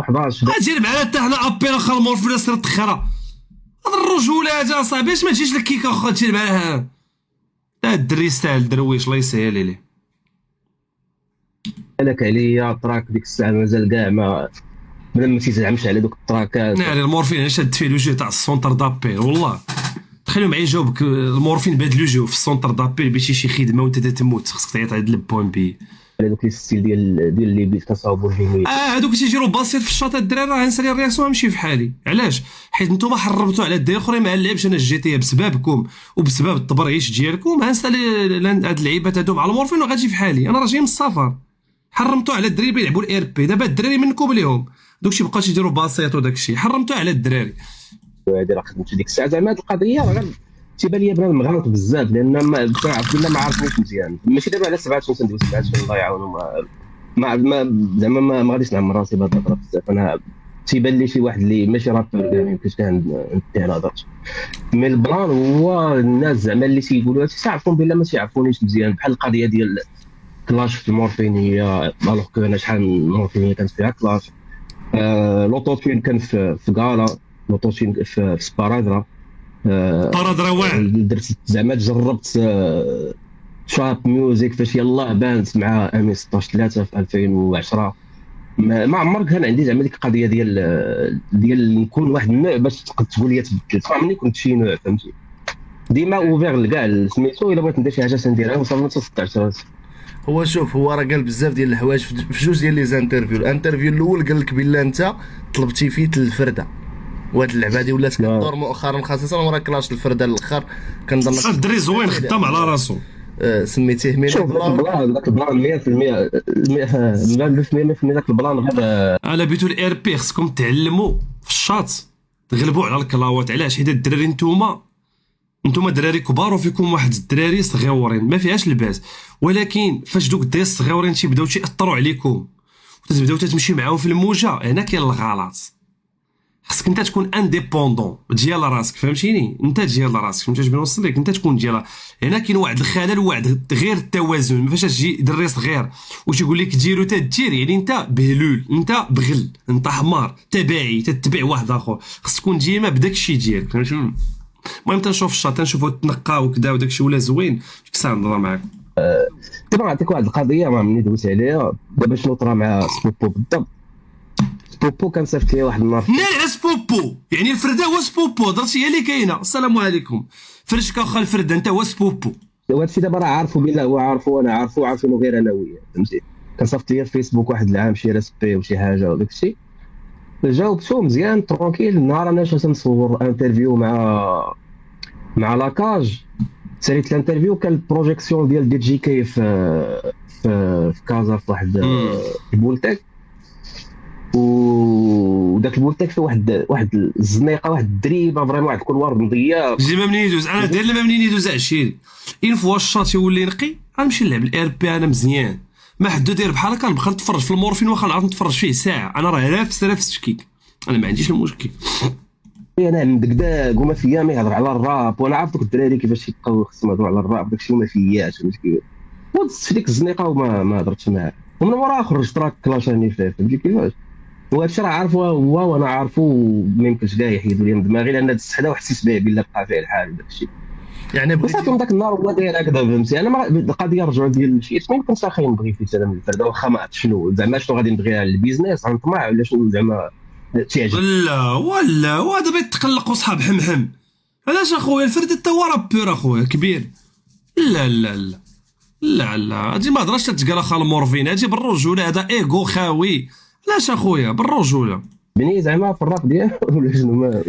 11 اجي معنا حتى حنا ابي اخر المورفين سير تخرا هاد الرجوله هذا صاحبي اش ما تجيش لك كيكا واخا تجي معاها لا الدري يستاهل درويش الله يسهل عليه لك عليا تراك ديك الساعه مازال كاع ما تيزعمش على دوك التراكات. ناري المورفين علاش شاد فيه الوجه تاع السونتر دابيل والله تخليو معايا يجاوبك المورفين بهاد الوجه في السونتر دابيل باش شي خدمه وانت تموت خصك تعيط على البوان بي على دوك الستيل ديال اللي بيت كنصاوبوا الفيديو. هادوك تيجيروا باسيط في الشاطئ الدراري راه نسالي الرياكسيون نمشي في حالي علاش حيت نتوما حربتوا على الدراري الاخرين ما نلعبش انا الجي تي بسببكم وبسبب التبريش ديالكم غنسالي هاد اللعيبات هادو مع المورفين وغادي في حالي انا راه جاي من السفر حرمتوا على الدراري بيلعبوا الاير بي دابا الدراري منكم ليهم دوكشي بقاو تيديروا باسيط وداكشي حرمتوا على الدراري هادي راه خدمت ديك الساعه زعما هاد القضيه راه تيبان لي بنادم مغلط بزاف لان ما عرفت ولا ما عرفنيش مزيان ماشي دابا على 7 ندوز 7 الله يعاونهم ما زعما ما غاديش نعمر راسي بهاد الهضره بزاف انا تيبان لي شي واحد اللي ماشي رابر كاع ما يمكنش كاع ندي على هضرته مي البلان هو الناس زعما اللي تيقولوا هادشي تعرفون بلا ما تيعرفونيش مزيان بحال القضيه ديال كلاش في المورفين هي الوغ كو انا شحال المورفين كانت فيها كلاش لوطوتين كان في كالا لوطوتين في سبارادرا بارادرا واعر درت زعما جربت شاب ميوزيك فاش يلاه بانت مع امي 16 3 في 2010 ما عمر كان عندي زعما ديك القضيه ديال نكون واحد النوع باش تقول لي تبدلت فهمني كنت شي نوع فهمتي ديما اوفير لكاع سميتو الا بغيت ندير شي حاجه نديرها وصافي ما تصدعش راسي. هو شوف هو راه قال بزاف ديال الحوايج في جوج ديال لي زانترفيو الانترفيو الاول قال لك بلا انت طلبتي فيه الفرده وهاد اللعبه هادي ولات كدور مؤخرا خاصه ورا كلاش الفرده الاخر كنظن الدري زوين خدام على راسو سميتيه مين شوف داك البلان 100% داك البلان غير على بيتو الاير بي خصكم تعلموا في الشاط تغلبوا على الكلاوات علاش حيت الدراري نتوما دراري كبار وفيكم واحد الدراري صغيورين ما فيهاش لباس ولكن فاش دوك الدراري الصغيورين تيبداو تيأثروا عليكم وتبداو تمشي معاهم في الموجه هنا كاين الغلط خصك انت تكون انديبوندون ديال راسك فهمتيني انت ديال راسك فهمتي اش بنوصل لك انت تكون ديال هنا كاين واحد الخلل وواحد غير التوازن فاش تجي دري صغير وتيقول لك ديرو تدير يعني انت بهلول انت بغل انت حمار تبعي تتبع واحد اخر خص تكون ديما بداك الشيء ديالك فهمتي المهم تنشوف الشاط تنشوفوا تنقى وكذا وداك الشيء ولا زوين ديك الساعه نهضر معاك دابا نعطيك واحد القضيه ما عمرني دوزت عليها دابا شنو طرا مع سبوبو بالضبط سبوبو كان صيفط لي واحد النهار نال سبوبو يعني الفرده هو سبوبو درتي هي اللي كاينه السلام عليكم فرشك واخا الفرده انت هو سبوبو وهادشي دابا راه عارفو بالله هو عارفو وانا عارفو عارفينو غير انا وياه فهمتي كان صيفط لي في فيسبوك واحد العام شي ريسبي وشي حاجه وداك الشيء جاوبتو مزيان ترونكيل النهار انا جيت نصور انترفيو مع لاكاج ساليت الانترفيو كان البروجيكسيون ديال دي جي كي في كازا في واحد البولتيك وداك البولتيك فيه واحد الزنيقه واحد الدريبه فريمون واحد الكولوار مضيق ديما منين يدوز انا داير لما منين يدوز عشيري اين فوا الشاط يولي نقي غنمشي نلعب الاير بي انا مزيان ما حدو داير بحال هكا نبقى نتفرج في المورفين واخا نعرف نتفرج فيه ساعه انا راه رافس التشكيك انا ما عنديش المشكل انا مدقداق وما فيا ما يهضر على الراب وانا عارف دوك الدراري كيفاش يبقاو خصهم يهضروا على الراب داكشي ما فياش مسكين ودزت في ديك الزنيقه وما هضرتش معاه ومن ورا خرجت راك كلاشاني فيه فهمتي كيفاش وهذا الشيء راه عارفو هو وانا عارفو وما يمكنش كاع يحيدوا لي من دماغي لان دزت حدا وحسيت به بالله بقى فيه الحال داكشي يعني بصافي من داك النهار هو داير هكذا فهمتي انا القضيه رجعوا ديال شي ما يمكنش اخي نبغي في سلام الفرده واخا ما عرفت شنو زعما شنو غادي نبغي على البيزنس غنطمع ولا شنو زعما تعجب ولا ودابا يتقلقوا صحاب حمحم علاش اخويا الفرد حتى هو رابور اخويا كبير لا لا لا لا لا هادي ما هضرش تتقال اخا المورفين هادي بالرجوله هذا ايغو خاوي علاش اخويا بالرجوله بني زعما في الراب ديالو ولا شنو ما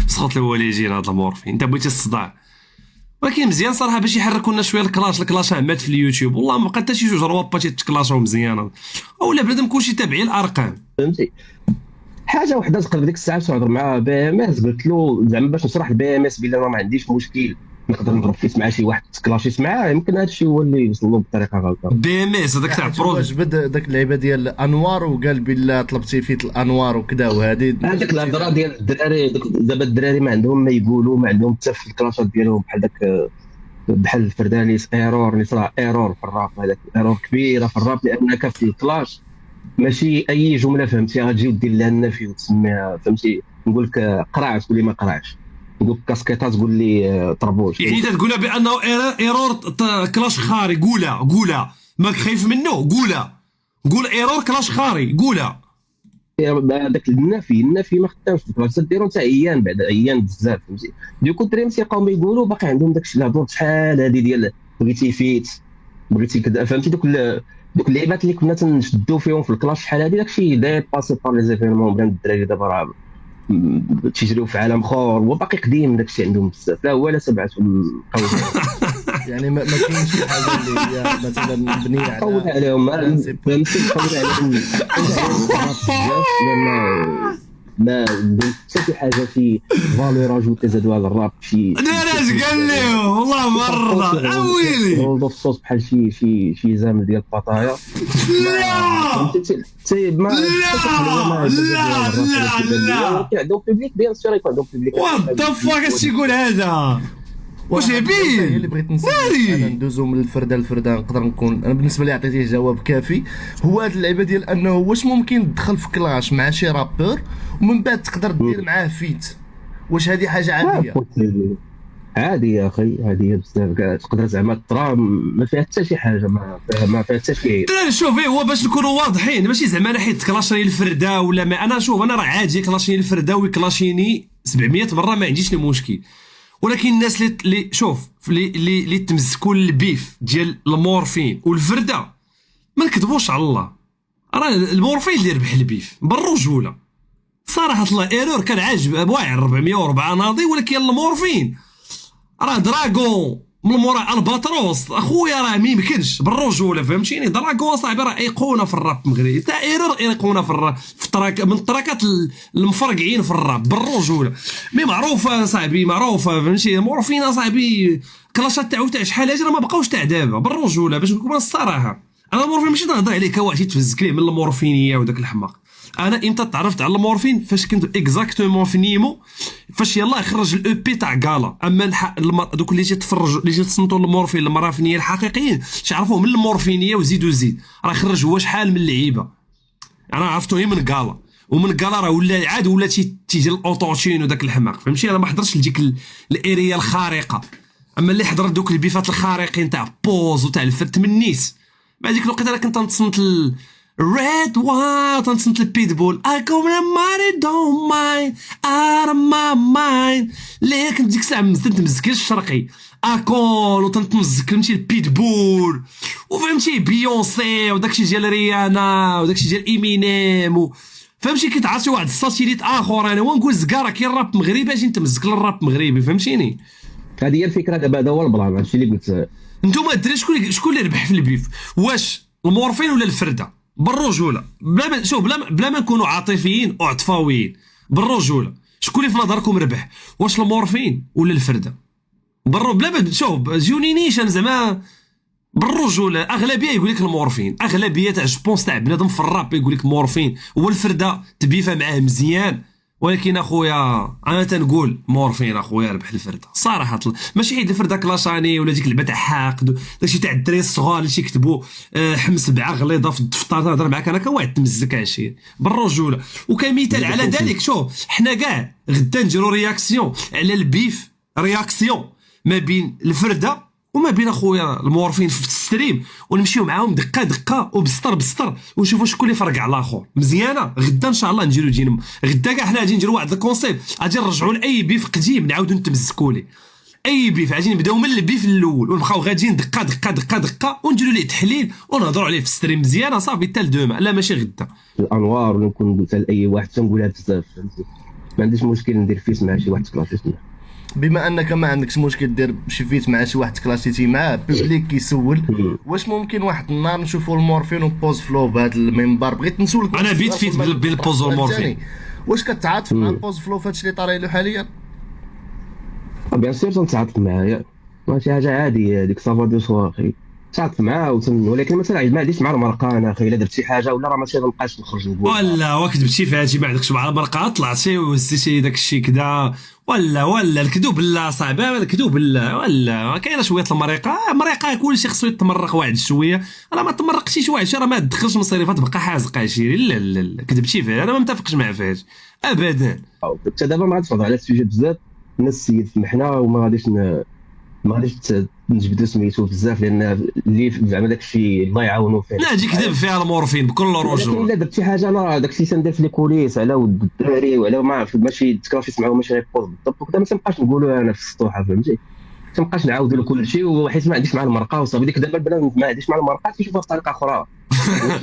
سخط الوالدين هذا المورفين انت بغيتي الصداع ولكن مزيان صراحه باش يحركوا لنا شويه الكلاش عمات في اليوتيوب والله ما بقى حتى شي جوج روابا تيتكلاشاو مزيان اولا بنادم كلشي تابعي الارقام فهمتي حاجه وحده تقلب ديك الساعه نهضر مع بي ام اس قلت له زعما باش نشرح البي ام اس بلا ما عنديش مشكل نقدر نضرب فيس مع شي واحد تكلاشيس معاه يمكن هذا الشيء هو اللي يوصل له بطريقه غلطه بي ام اس هذاك تاع برو جبد داك اللعيبه ديال انوار وقال بلا طلبتي فيه الانوار وكذا وهذه هذيك الهضره ديال الدراري دابا الدراري ما عندهم ما يقولوا ما عندهم حتى في الكلاشات ديالهم بحال داك بحال الفردانيس ايرور اللي صرا ايرور في الراب هذاك ايرور كبيره في الراب لانك في الكلاش ماشي اي جمله فهمتي غتجي ودير لها النفي وتسميها فهمتي. نقول لك قرع تقول لي ما قرعش، نقول لك كاسكيطه تقول لي طربوش. يعني انت تقولها بانه ايرور كلاش خاري، قولها ماك خايف منه، قول ايرور كلاش خاري، قولها. هذاك النفي ما خدامش بس ديرو نتا عيان بعد عيان بزاف فهمتي. ديكو الدراري تيبقاو يقولوا باقي عندهم داك الشيء اللي هضرت شحال هذه ديال بغيتي فيت بغيتي كذا فهمتي. دوك اللعيبات اللي كنا تنشدوا فيهم في الكلاش شحال هذه داك الشيء داير باسي بار لي زيفينمون. بان الدراري دابا راه تيجريو في عالم اخر وباقي قديم داك الشيء عندهم بزاف. لا هو لا سبعتهم قوي يعني ما كاينش شي حاجه اللي هي مثلا مبنيه قوي على عليهم فهمتي. قوي عليهم بزاف لان ما عندهم حتى شي حاجه في فالور اجوتي زادوا على الراب شي. انا اش قال لهم والله مرضى عويلي يولدوا الصوص بحال شي زامل ديال البطايا. لا لا عندهم بوبليك بيان سور يكون عندهم بوبليك. وات ذا فاك اش تيقول هذا؟ واش هي عبيد اللي بغيت نسال انا ندوزو من الفرده للفرده. نقدر نكون انا بالنسبه لي عطيتيه جواب كافي. هو هاد اللعيبه ديال انه واش ممكن تدخل في كلاش مع شي رابور ومن بعد تقدر دير معاه فيت؟ واش هذه حاجه عاديه؟ عادي يا اخي، عاديه بزاف كاع تقدر زعما ترى ما فيها حتى شي حاجه، ما فيها حتى شي. لا شوف هو باش نكونوا واضحين ماشي زعما انا حيت كلاشيني الفرده ولا ما. انا شوف انا راه عادي كلاشيني الفرده ويكلاشيني 700 مره ما عنديش لي مشكل. ولكن الناس اللي شوف اللي تمسكوا البيف ديال المورفين والفرده ما نكذبوش على الله، راه المورفين اللي ربح البيف بالرجوله صراحه الله. ايرور كان عاجب واعر 404 ناضي، ولكن المورفين راه دراغون من مورا الباتروس اخويا راه ما يمكنش بالرجوله فهمتيني. دراغون صاحبي راه ايقونه في الراب المغربي تاع ايرور، ايقونه في الراب في تراك من التراكات المفرقعين في الراب بالرجوله. مي معروفه صاحبي معروفه فهمتي. مورفين صاحبي كلاشات تاعو تاع شحال هاجي راه ما بقاوش تاع دابا بالرجوله باش نكون الصراحه. انا مورفين ماشي نهضر عليه كواحد تفزك ليه من المورفينيه وداك الحماق. انا امتى تعرفت على المورفين؟ فاش كنت اكزاكتومون في نيمو، فاش يلاه خرج الاو بي تاع كالا. اما دوك اللي تيتفرجوا اللي تصنتوا المورفين المرافينيه الحقيقيين تعرفوه من المورفينيه وزيدوا زيد. راه خرج هو شحال من لعيبه انا عرفتو هي من كالا، ومن كالا راه ولا عاد ولا تيجي الاوتوتين وداك الحماق فهمتي. انا ما حضرتش لديك الاريا الخارقه، اما اللي حضر دوك البيفات الخارقين تاع بوز وتاع الفرد تمنيت. مع ديك الوقت انا كنت نتصنت Red One تنصنت البيتبول I go with money don't mind out of my mind. ليه كنت ديك الساعه تمزك الشرقي اكون وتنتمزك فهمتي البيتبول وفهمتي بيونسي وداكشي ديال ريانا وداكشي ديال ايمينيم فهمتي. كنت عرفتي واحد الساتيليت اخر انا ونقول زكاره كاين راب مغربي اجي نتمزك للراب مغربي فهمتيني. هذه هي الفكره دابا. هذا هو البلان هادشي اللي قلت. نتوما الدراري شكون اللي ربح في البيف؟ واش المورفين ولا الفرده؟ بالرجوله بلا ما نكونوا عاطفيين وعطفاويين بالرجوله شكون اللي في نظركم ربح؟ واش المورفين ولا الفرده؟ بلا ما شوف جونينيش انا زعما بالرجوله اغلبيه يقول لك المورفين. اغلبيه تاع جوبونس تاع بنادم في الراب يقول لك مورفين. هو الفرده تبيفا معاه مزيان، ولكن اخويا انا تنقول مورفين اخويا ربح الفرده صراحه. ماشي حيت الفرده كلاشاني ولا ديك اللعبه تاع حاقد داكشي تاع الدراري الصغار اللي تيكتبوا حمس بع غليظه في الدفتر تهضر معاك انا كواحد تمزك عشير بالرجوله. وكمثال على ذلك شوف حنا كاع غدا نديروا رياكسيون على البيف، رياكسيون ما بين الفرده وما بين اخويا المورفين في الستريم، ونمشيو معاهم دقه دقه وبسطر بسطر ونشوفوا شكون اللي فرق على الاخر مزيانه. غدا ان شاء الله نديروا جينم غدا كاع حنا غادي نديروا واحد الكونسيبت غادي نرجعوا لاي بيف قديم نعاودوا نتمزكوا ليه. اي بيف غادي نبداو من البيف الاول ونبقاو غاديين دقه دقه دقه دقه ونديروا ليه تحليل ونهضروا عليه في الستريم مزيانه صافي حتى لدوما. لا ماشي غدا الانوار ولا نكون قلت لاي واحد تنقولها بزاف فهمتي. ما عنديش مشكل ندير فيس مع شي واحد كلاشيست. بما انك ما عندكش مشكل دير شي فيت مع شي واحد كلاشيتي معاه بوبليك كيسول واش ممكن واحد النهار نشوفوا المورفين وبوز فلو بهذا المنبر؟ بغيت نسولك انا بيت فيت بين البوز والمورفين. واش كتعاطف مع البوز فلو في هادشي اللي طاري له حاليا؟ بيان سير تنتعاطف معايا ماشي حاجه عاديه هذيك صافا دو سوا اخي. شاط معاه ولكن مثلا ما عنديش مع المرقه انا اخي الا درت شي حاجه ولا راه ماشي غنبقاش نخرج نقول ولا وكذب شي فاتي ما عندكش مع المرقه طلعتي وهزتي داك الشيء كذا ولا الكذوب لا صعيبه الكذوب لا ولا كاينه شويه المريقه كلشي خصو يتمرق واحد شويه راه ما تمرقتيش واحد راه ما تدخلش مصاريفات تبقى حازق عشيري لا كذبتي فيه انا ما متفقش مع فاش ابدا. حتى دابا ما غاديش نهضر على السوجي بزاف الناس السيد سمحنا وما غاديش ما غاديش نجبدوا سميتو بزاف لان اللي زعما داك الشيء الله يعاونو فيه لا تجي كذب فيها المورفين بكل ولكن رجوع. الا درت شي حاجه انا داك الشيء تندير في لي كوليس على ود الدراري وعلى ما عرفت ماشي تكرافي يسمعوا ماشي غيبوز بالضبط وكذا ما تنبقاش نقولوا انا في السطوحه فهمتي ما تنبقاش نعاودوا له كل شيء وحيت ما عنديش مع المرقه وصافي ديك دابا البنات ما عنديش مع المرقه كيشوفوها بطريقه اخرى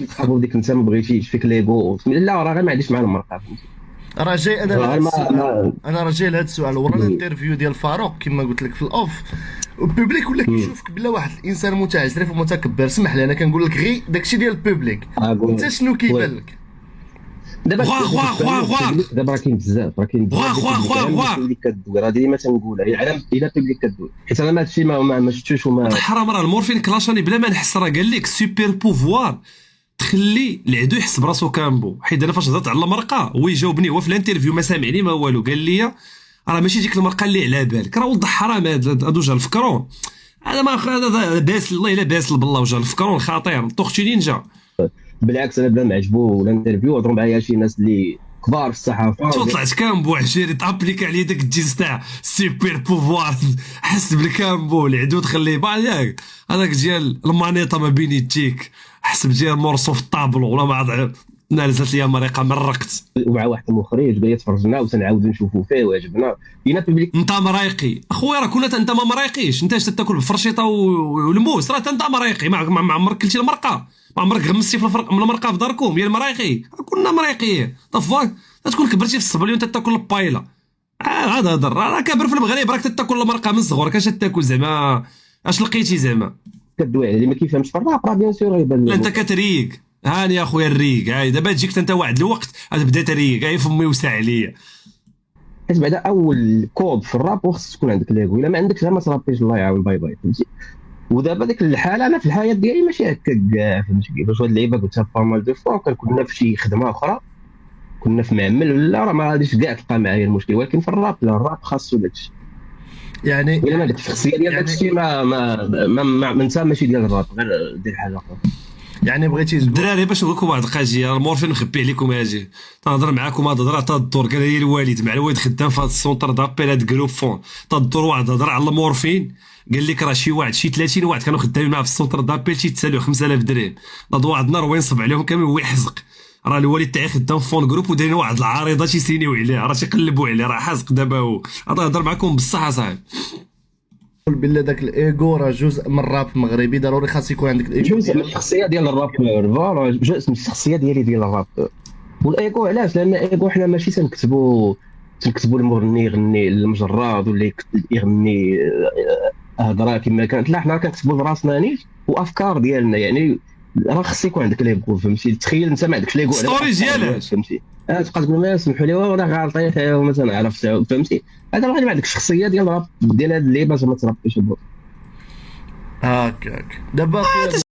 صحابو ديك انت ما بغيتيش فيك ليغو لا راه غير ما عنديش مع المرقه فهمتي. راه جاي انا راه جاي لهذا السؤال ورا الانترفيو ديال فاروق كما قلت لك في الاوف البوبليك ولا كيشوفك بلا واحد الانسان متعجرف ومتكبر. سمح لي انا كنقول لك غير داكشي ديال البوبليك انت شنو كيبان لك دابا خوا دابا راه كاين بزاف خوا اللي كدوي راه ديما تنقولها هي على الا بيبليك كدوي حيت انا ما هادشي ما شفتوش وما حرام راه المورفين كلاشاني بلا ما نحس راه قال لك سوبر بوفوار تخلي العدو يحس براسو كامبو. حيت انا فاش هضرت على المرقه هو يجاوبني هو في الانترفيو ما سامعني ما والو قال لي راه ماشي ديك المرقه اللي على بالك راه ولد حرام هادو جا الفكرون انا ما هذا باس الله الا باس بالله وجا الفكرون خطير طوختي نينجا. بالعكس انا بلا ما عجبو الانترفيو هضروا معايا شي ناس اللي كبار في الصحافه طلعت كامبو عشيري تابليك عليه داك الجيز تاع سوبر بوفوار حس بالكامبو العدو تخليه بالك هذاك ديال المانيطه ما بين يديك حسب ديال مورسو في الطابلو ولا ما عاد نازلت ليا مريقه مرقت ومع واحد المخرج بغيت تفرجنا وتنعاودوا نشوفوا فيه وعجبنا لينا بيبليك. انت مريقي اخويا راه كنا انت ما مريقيش انت تاكل بالفرشيطه والموس راه انت مريقي ما عمرك كلتي المرقه ما عمرك غمستي في الفرق من المرقه في داركم يا المرايقي كنا مريقيين طفاك تكون كبرتي في الصبلي وانت تاكل البايله عاد هضر راه كابر في المغرب راك تاكل المرقه من صغرك اش تاكل زعما اش لقيتي زعما كدوي على اللي ما كيفهمش في الراب راه بيان سور غيبان لا انت كتريق هاني يا خويا الريق هاي دابا تجيك انت واحد الوقت بدا تريق هاي فمي وسع عليا حيت بعدا اول كود في الراب وخص تكون عندك ليغو الا ما عندكش ما ترابيش الله يعاون باي فهمتي. ودابا ديك الحاله انا في الحياه ديالي ماشي هكا كاع فهمتي كيفاش هاد اللعيبه قلتها بامال دو فوا كنا في شي خدمه اخرى كنا في معمل ولا راه ما غاديش كاع تلقى معايا المشكل ولكن في الراب لا الراب خاصو داكشي يعني الا ما عندكش الشخصيه ديال داكشي ما انت ماشي ديال الراب غير دير حاجه اخرى. يعني بغيتي الدراري باش نقول لكم واحد القضيه المورفين نخبي عليكم اجي تنهضر معاكم هاد الهضره تاع الدور قال لي الوالد مع الوالد خدام في هاد السونتر دابيل هاد جروب فون تاع الدور واحد هضر على المورفين قال لك راه شي واحد شي 30 واحد كانوا خدامين معاه في السونتر دابيل تيتسالوا 5000 درهم ناض واحد النهار وين صب عليهم كامل هو يحزق راه الوالد تاعي خدام في فون جروب ودايرين واحد العارضه تيسينيو عليه راه تيقلبوا عليه راه حازق دابا هو هضر معاكم بصح اصاحبي بالله داك الايغو راه جزء من الراب المغربي ضروري خاص يكون عندك الايغو جزء من الشخصيه ديال الراب راه جزء من الشخصيه ديالي ديال الراب والايغو علاش لان الايغو حنا ماشي تنكتبوا المغني يغني المجرد ولا يغني هضره كما كانت لا حنا كنكتبوا لراسنا نيت وافكار ديالنا يعني راه خص يكون عندك ليغو فهمتي. تخيل انت ما عندكش ليغو ستوري ديالك فهمتي تبقى تقول ما سمحوا لي وانا غلطيت وما تنعرفش فهمتي هذا راه ما عندك الشخصيه ديال الراب ديال هاد اللعيبه ما تربيش هكاك دابا